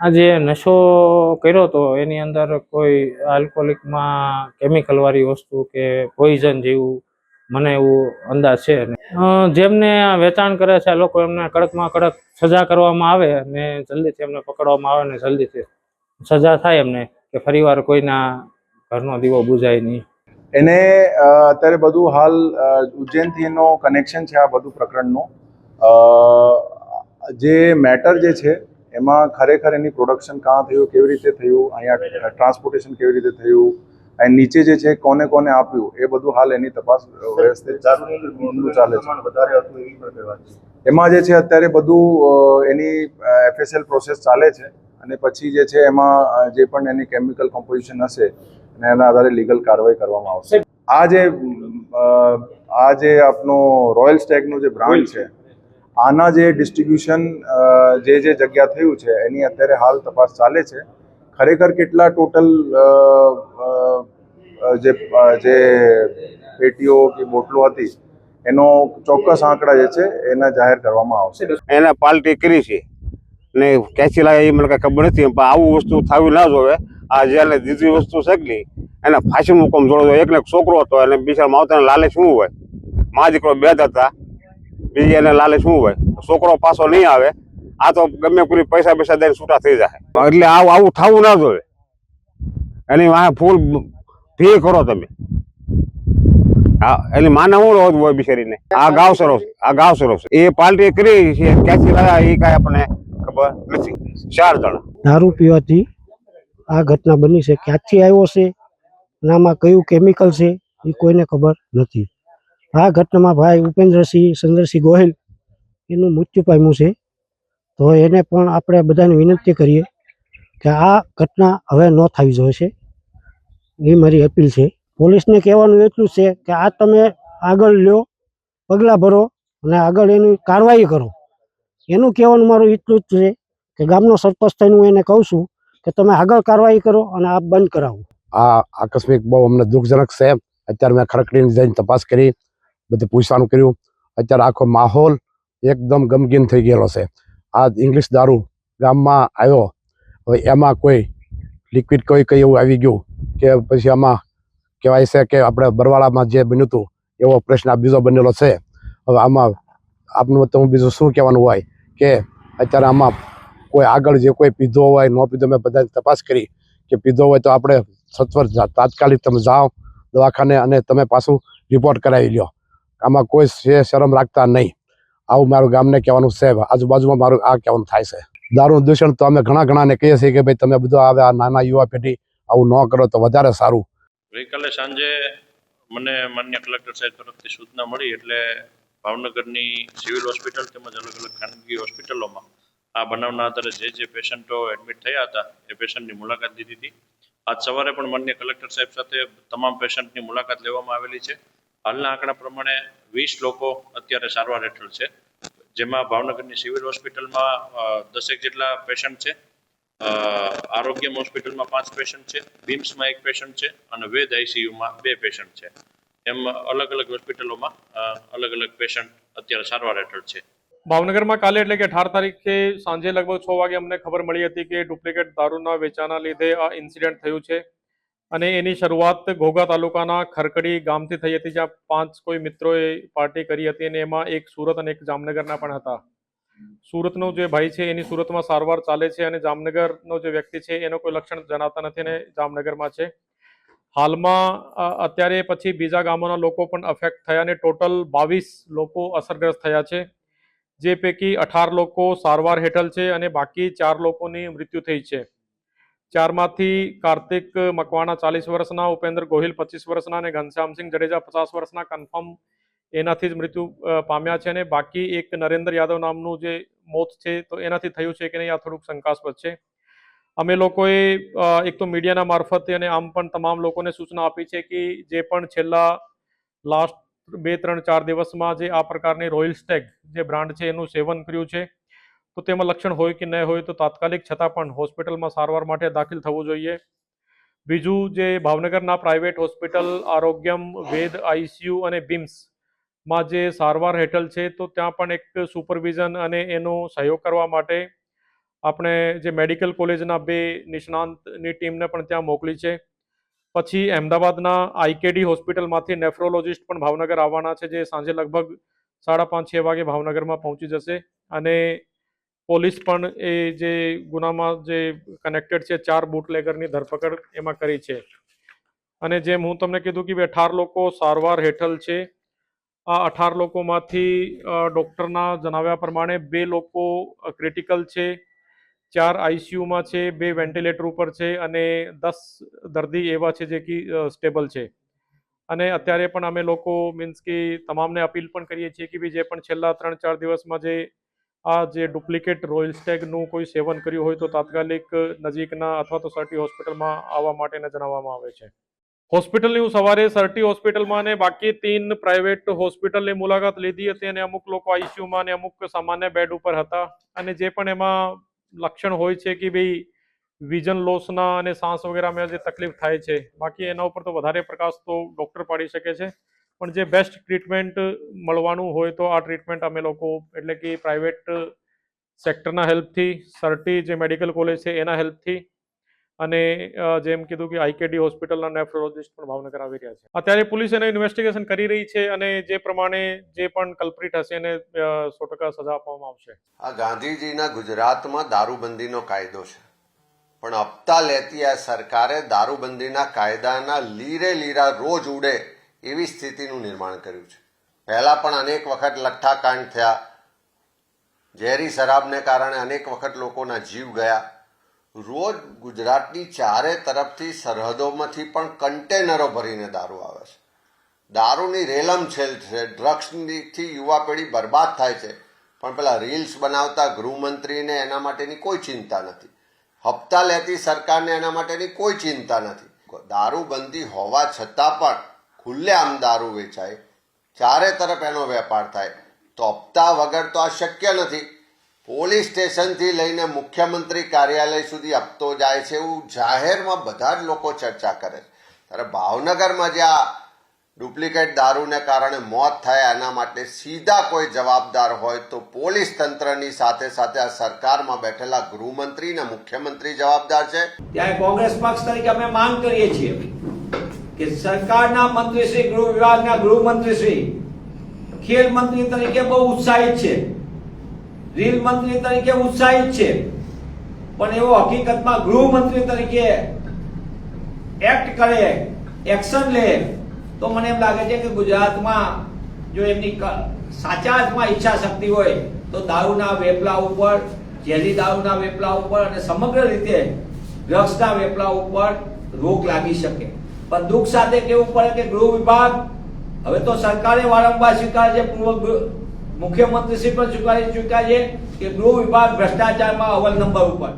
આ જે નશો કર્યો તો એની અંદર કોઈ આલ્કોહોલિકમાં કેમિકલ વાળી વસ્તુ કે પોઈઝન જેવું મને એવું અંદાજ છે. જેમને વેચાણ કરે છે લોકો એમને કડકમાં કડક સજા કરવામાં આવે અને જલ્દીથી એમને પકડવામાં આવે ને જલ્દીથી સજા થાય એમને કે ફરીવાર કોઈના ઘરનો દીવો બુઝાય નહીં. એને અત્યારે બધું હાલ ઉજ્જૈનથી એનો કનેક્શન છે આ બધું પ્રકરણનો. જે મેટર જે છે એમાં ખરેખર એની પ્રોડક્શન કાં થયું, કેવી રીતે થયું, અહીંયા ટ્રાન્સપોર્ટેશન કેવી રીતે થયું, અને નીચે જે છે કોને કોને આપ્યું, એ બધું હાલ એની તપાસ વ્યવસ્થિત ચાલે છે. એમાં જે છે અત્યારે બધું એની FSL પ્રોસેસ ચાલે છે અને પછી જે છે એમાં જે પણ એની કેમિકલ કમ્પોઝિશન હશે અને એના આધારે લીગલ કાર્યવાહી કરવામાં આવશે. આ જે આપનો રોયલ સ્ટેગનો જે બ્રાન્ડ છે આના જે ડિસ્ટ્રીબ્યુશન જે જગ્યા થયું છે એની અત્યારે હાલ તપાસ ચાલે છે. ખરેખર કેટલા ટોટલ જે પેટીઓ કે બોટલો હતી એનો ચોક્કસ આંકડા જે છે એના જાહેર કરવામાં આવશે. એને પાર્ટી કરી છે ને ક્યાંથી લાગે એ મને કઈ ખબર નથી, પણ આવું વસ્તુ થવી ના જોવે. આ જેને દીધી વસ્તુ શકલી એને ફાંસી મુકમ જોડો. એકને છોકરો હતો અને બિચારા માવતરને લાલચ શું હોય, મા દીકરો બે જ હતા, બીજી એને લાલચ શું હોય, છોકરો પાછો નહીં આવે. આ તો ગમે પૂરી પૈસા દઈને છૂટા થઈ જાય. એટલે આવું થવું ના જોવે. એની વાહ ફૂલ ભી કરો તમે. એની માને હું હોય બિચારીને. આ ગાવ સરસ એ પાર્ટી કરી છે, ક્યાંથી લાયા એ કાંઈ આપણને ખબર નથી. 4 જણા દારૂ પીવાથી આ ઘટના બની છે. ક્યાંથી આવ્યો છે અને આમાં કયું કેમિકલ છે એ કોઈને ખબર નથી. આ ઘટનામાં ભાઈ ઉપેન્દ્રસિંહ ચંદ્રસિંહ ગોહિલ એનું મૃત્યુ પામ્યું છે. તો એને પણ આપણે બધાને વિનંતી કરીએ કે આ ઘટના હવે ન થવી જોઈએ છે, એ મારી અપીલ છે. પોલીસને કહેવાનું એટલું છે કે આ તમે આગળ લ્યો, પગલાં ભરો અને આગળ એની કાર્યવાહી કરો. એનું કહેવાનું મારું એટલું જ છે કે ગામનો સરપંચ થઈને હું એને કહું છું કે તમે આગળ કાર્યવાહી કરો અને આ બંધ કરાવો. આ આકસ્મિક બહુ અમને દુઃખજનક છે. અત્યારે મેં ખરકડીને જઈને તપાસ કરી, બધું પૂછવાનું કર્યું. અત્યારે આખો માહોલ એકદમ ગમગીન થઈ ગયેલો છે. આ ઇંગ્લિશ દારૂ ગામમાં આવ્યો, હવે એમાં કોઈ લિક્વિડ કઈ એવું આવી ગયું કે પછી આમાં કહેવાય છે કે આપણે બરવાળામાં જે બન્યું હતું એવો પ્રશ્ન આ બીજો બનેલો છે. હવે આમાં આપનું તો હું બીજું શું કહેવાનું હોય કે અત્યારે આમાં કોઈ આગળ જે કોઈ પીધો હોય ન પીધો, મેં બધા તપાસ કરી કે પીધો હોય તો આપણે સત્વર તાત્કાલિક તમે જાઓ દવાખાને અને તમે પાછું રિપોર્ટ કરાવી લો. આમાં કોઈ શરમ રાખતા નહીં. આવું મારું ગામને કહેવાનું છે. આજુબાજુમાં મારું આ કહેવાનું થાય છે. દારૂનું દૂષણ તો અમે ઘણાને કહીએ છીએ કે ભાઈ તમે બધું આવે આ નાના યુવા પેઢી આવું ન કરો તો વધારે સારું. ગઈકાલે સાંજે મને માન્ય કલેક્ટર સાહેબ તરફથી સૂચના મળી એટલે ભાવનગરની સિવિલ હોસ્પિટલ તેમજ અલગ અલગ ખાનગી હોસ્પિટલોમાં આ બનાવના આધારે જે પેશન્ટો એડમિટ થયા હતા એ પેશન્ટની મુલાકાત લીધી હતી. આજ સવારે પણ માન્ય કલેક્ટર સાહેબ સાથે તમામ પેશન્ટની મુલાકાત લેવામાં આવેલી છે. હાલના આંકડા પ્રમાણે 20 લોકો અત્યારે સારવાર હેઠળ છે, જેમાં ભાવનગરની સિવિલ હોસ્પિટલમાં 10 જેટલા પેશન્ટ છે, આરોગ્યમ હોસ્પિટલમાં 5 પેશન્ટ છે, બીમ્સમાં 1 પેશન્ટ છે અને વેદ ICUમાં 2 પેશન્ટ છે. એમ અલગ અલગ હોસ્પિટલોમાં અલગ અલગ પેશન્ટ અત્યારે સારવાર હેઠળ છે. ભાવનગરમાં કાલે એટલે કે 18 તારીખે સાંજે લગભગ 6 વાગે અમને ખબર મળી હતી કે ડુપ્લિકેટ દારૂના વેચાણના લીધે આ ઇન્સિડન્ટ થયું છે અને એની શરૂઆત ઘોઘા તાલુકાના ખરકડી ગામથી થઈ હતી, જ્યાં 5 કોઈ મિત્રોએ પાર્ટી કરી હતી અને એમાં એક સુરત અને એક જામનગરના પણ હતા. સુરતનો જે ભાઈ છે એની સુરતમાં સારવાર ચાલે છે અને જામનગરનો જે વ્યક્તિ છે એનો કોઈ લક્ષણ જણાતા નથી અને જામનગરમાં છે. હાલમાં અત્યારે પછી બીજા ગામોના લોકો પણ અફેક્ટ થયા અને ટોટલ 22 લોકો અસરગ્રસ્ત થયા છે, જે પૈકી 18 લોકો સારવાર હેઠળ છે અને બાકી 4 લોકોની મૃત્યુ થઈ છે. 4 માંથી કાર્તિક મકવાણા 40 વર્ષના, ઉપેન્દ્ર ગોહિલ 25 વર્ષના અને ઘનશ્યામસિંહ જડેજા 50 વર્ષના કન્ફર્મ એનાથી જ મૃત્યુ પામ્યા છે અને બાકી એક નરેન્દ્ર યાદવ નામનું જે મોત છે તો એનાથી થયું છે કે નહીં આ થોડુંક શંકાસ્પદ છે. અમે લોકોએ એક તો મીડિયાના મારફતે અને આમ પણ તમામ લોકોને સૂચના આપી છે કે જે પણ છેલ્લા લાસ્ટ 2, 3, 4 દિવસમાં જે આ પ્રકારની રોયલ સ્ટેગ જે બ્રાન્ડ છે એનું સેવન કર્યું છે તો તેમાં લક્ષણ હોય કે ન હોય તો તાત્કાલિક છતાં પણ હોસ્પિટલમાં સારવાર માટે દાખલ થવું જોઈએ. બીજું, જે ભાવનગરના પ્રાઇવેટ હોસ્પિટલ આરોગ્યમ, વેદ ICU અને બીમ્સમાં જે સારવાર હેઠળ છે તો ત્યાં પણ એક સુપરવિઝન અને એનો સહયોગ કરવા માટે આપણે જે મેડિકલ કોલેજના 2 નિષ્ણાંતની ટીમને પણ ત્યાં મોકલી છે. પછી અમદાવાદના આઈકેડી હોસ્પિટલમાંથી નેફ્રોલોજિસ્ટ પણ ભાવનગર આવવાના છે, જે સાંજે લગભગ 5:30-6 વાગે ભાવનગરમાં પહોંચી જશે. અને પોલીસ પણ એ જે ગુનામાં જે કનેક્ટેડ છે 4 બુટલેગરની ધરપકડ એમાં કરી છે. અને જેમ હું તમને કીધું કે 18 લોકો સારવાર હેઠળ છે. આ 18 લોકોમાંથી ડૉક્ટરના જણાવ્યા પ્રમાણે 2 લોકો ક્રિટિકલ છે, 4 આઈસીયુમાં છે, 2 વેન્ટિલેટર ઉપર છે અને 10 દર્દી એવા છે જે કે સ્ટેબલ છે. અને અત્યારે પણ અમે લોકો મીન્સ કે તમામને અપીલ પણ કરીએ છીએ કે જે પણ છેલ્લા 3-4 દિવસમાં જે ડુપ્લિકેટ રોયલ સ્ટેગનું કોઈ સેવન કર્યું હોય તો તાત્કાલિક નજીકના અથવા તો સર્ટી હોસ્પિટલમાં આવવા માટેને જણાવવામાં આવે છે. હોસ્પિટલની હું સવારે સર્ટી હોસ્પિટલમાં અને બાકી 3 પ્રાઇવેટ હોસ્પિટલની મુલાકાત લીધી હતી અને અમુક લોકો આઈસીયુમાં અને અમુક સામાન્ય બેડ ઉપર હતા. અને જે પણ એમાં લક્ષણ હોય છે કે ભાઈ વિઝન લોસના અને શ્વાસ વગેરેમાં જે તકલીફ થાય છે, બાકી એના ઉપર તો વધારે પ્રકાશ તો ડૉક્ટર પાડી શકે છે. પણ જે બેસ્ટ ટ્રીટમેન્ટ મળવાનું હોય તો આ ટ્રીટમેન્ટ અમે લોકો એટલે કે પ્રાઇવેટ સેક્ટરના હેલ્પથી, સર્ટી જે મેડિકલ કોલેજ છે એના હેલ્પથી અને જેમ કીધું કે આઈકેડી હોસ્પિટલના નેફ્રોલોજિસ્ટ પણ ભાવનગર આવી રહ્યા છે. અત્યારે પોલીસ એનું ઇન્વેસ્ટિગેશન કરી રહી છે અને જે પ્રમાણે જે પણ કલ્પ્રિટ હશે એને 100% સજા આપવામાં આવશે. આ ગાંધીજીના ગુજરાતમાં દારૂબંધીનો કાયદો છે, પણ હપ્તા લેતી આ સરકારે દારૂબંધીના કાયદાના લીરે લીરા રોજ ઉડે એવી સ્થિતિનું નિર્માણ કર્યું છે. પહેલાં પણ અનેક વખત લઠ્ઠાકાંડ થયા, ઝેરી શરાબને કારણે અનેક વખત લોકોના જીવ ગયા. રોજ ગુજરાતની ચારે તરફથી સરહદોમાંથી પણ કન્ટેનરો ભરીને દારૂ આવે છે. દારૂની રેલમછેલ છે, ડ્રગ્સથી યુવા પેઢી બરબાદ થાય છે. પણ પેલા રીલ્સ બનાવતા ગૃહમંત્રીને એના માટેની કોઈ ચિંતા નથી, હપ્તા લેતી સરકારને એના માટેની કોઈ ચિંતા નથી. દારૂબંધી હોવા છતાં પણ ખુલ્લેઆમ દારૂ વેચાય, ચારે તરફ એનો વેપાર થાય, તો હપ્તા વગર તો આ શક્ય નથી. પોલીસ સ્ટેશનથી લઈને મુખ્યમંત્રી કાર્યાલય સુધી હપ્તો જાય છે એવું જાહેરમાં બધા જ લોકો ચર્ચા કરે છે. ત્યારે ભાવનગરમાં જ્યાં ડુપ્લિકેટ દારૂને કારણે મોત થાય એના માટે સીધા કોઈ જવાબદાર હોય તો પોલીસ તંત્રની સાથે સાથે આ સરકારમાં બેઠેલા ગૃહમંત્રી ને મુખ્યમંત્રી જવાબદાર છે. ત્યારે કોંગ્રેસ પક્ષ તરીકે અમે માંગ કરીએ છીએ કે સરકારના મંત્રીશ્રી, ગૃહ વિભાગના ગૃહમંત્રીશ્રી ખેલ મંત્રી તરીકે બહુ ઉત્સાહિત છે, રેલ મંત્રી તરીકે ઉત્સાહિત છે, પણ એવો હકીકતમાં ગૃહમંત્રી તરીકે એક્ટ કરે, એક્શન લે તો મને એમ લાગે છે કે ગુજરાતમાં જો એમની સાચા અર્થમાં ઈચ્છા શક્તિ હોય તો દારૂના વેપલા ઉપર, ઝેરી દારૂના વેપલા ઉપર અને સમગ્ર રીતે ડ્રગ્સના વેપલા ઉપર રોક લાગી શકે. પણ દુઃખ સાથે કહેવું પડે કે ગૃહ વિભાગ હવે તો સરકારે વારંવાર સ્વીકારે છે, પૂર્વ મુખ્યમંત્રી શ્રી પણ સ્વીકારી ચૂક્યા છે કે ગૃહ વિભાગ ભ્રષ્ટાચારમાં અવ્વલ નંબર ઉપર